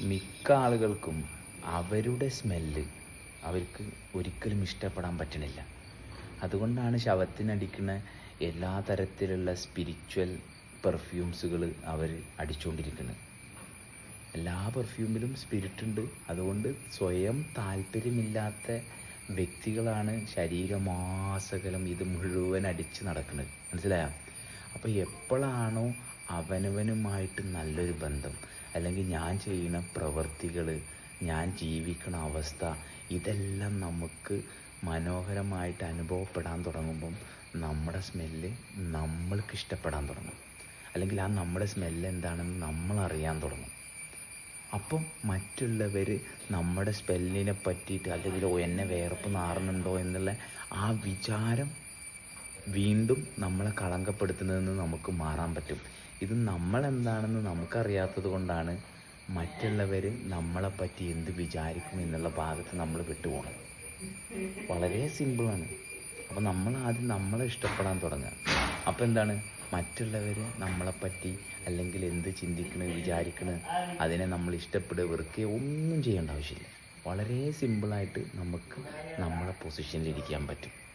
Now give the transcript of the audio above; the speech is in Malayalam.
മിക്ക ആളുകൾക്കും അവരുടെ സ്മെല്ല് അവർക്ക് ഒരിക്കലും ഇഷ്ടപ്പെടാൻ പറ്റണില്ല. അതുകൊണ്ടാണ് ശവത്തിനടിക്കുന്ന എല്ലാ തരത്തിലുള്ള സ്പിരിച്വൽ പെർഫ്യൂംസുകൾ അവർ അടിച്ചുകൊണ്ടിരിക്കുന്നത്. എല്ലാ പെർഫ്യൂമിലും സ്പിരിറ്റുണ്ട്. അതുകൊണ്ട് സ്വയം താല്പര്യമില്ലാത്ത വ്യക്തികളാണ് ശരീരമാസകലം ഇത് മുഴുവൻ അടിച്ച് നടക്കുന്നത്. മനസ്സിലായോ? അപ്പോൾ എപ്പോഴാണോ അവനവനുമായിട്ട് നല്ലൊരു ബന്ധം, അല്ലെങ്കിൽ ഞാൻ ചെയ്യുന്ന പ്രവൃത്തികൾ, ഞാൻ ജീവിക്കുന്ന അവസ്ഥ, ഇതെല്ലാം നമുക്ക് മനോഹരമായിട്ട് അനുഭവപ്പെടാൻ തുടങ്ങുമ്പം നമ്മുടെ സ്മെല്ല് നമ്മൾക്ക് ഇഷ്ടപ്പെടാൻ തുടങ്ങും. അല്ലെങ്കിൽ ആ നമ്മുടെ സ്മെല്ല് എന്താണെന്ന് നമ്മൾ അറിയാൻ തുടങ്ങും. അപ്പം മറ്റുള്ളവർ നമ്മുടെ സ്മെല്ലിനെ പറ്റിയിട്ട് അല്ലെങ്കിൽ എന്നെ വേർപ്പ് നാറുന്നുണ്ടോ എന്നുള്ള ആ വിചാരം വീണ്ടും നമ്മളെ കളങ്കപ്പെടുത്തുന്നതെന്ന് നമുക്ക് മാറാൻ പറ്റും. ഇത് നമ്മളെന്താണെന്ന് നമുക്കറിയാത്തത് കൊണ്ടാണ് മറ്റുള്ളവർ നമ്മളെപ്പറ്റി എന്ത് വിചാരിക്കും എന്നുള്ള ഭാഗത്ത് നമ്മൾ വിട്ടുപോകണം. വളരെ സിമ്പിളാണ്. അപ്പോൾ നമ്മൾ ആദ്യം നമ്മളെ ഇഷ്ടപ്പെടാൻ തുടങ്ങുക. അപ്പോൾ എന്താണ്, മറ്റുള്ളവർ നമ്മളെപ്പറ്റി അല്ലെങ്കിൽ എന്ത് ചിന്തിക്കണത് വിചാരിക്കണത് അതിനെ നമ്മൾ ഇഷ്ടപ്പെടുക വെറുക്കുക ഒന്നും ചെയ്യേണ്ട ആവശ്യമില്ല. വളരെ സിമ്പിളായിട്ട് നമുക്ക് നമ്മളെ പൊസിഷനിലിരിക്കാൻ പറ്റും.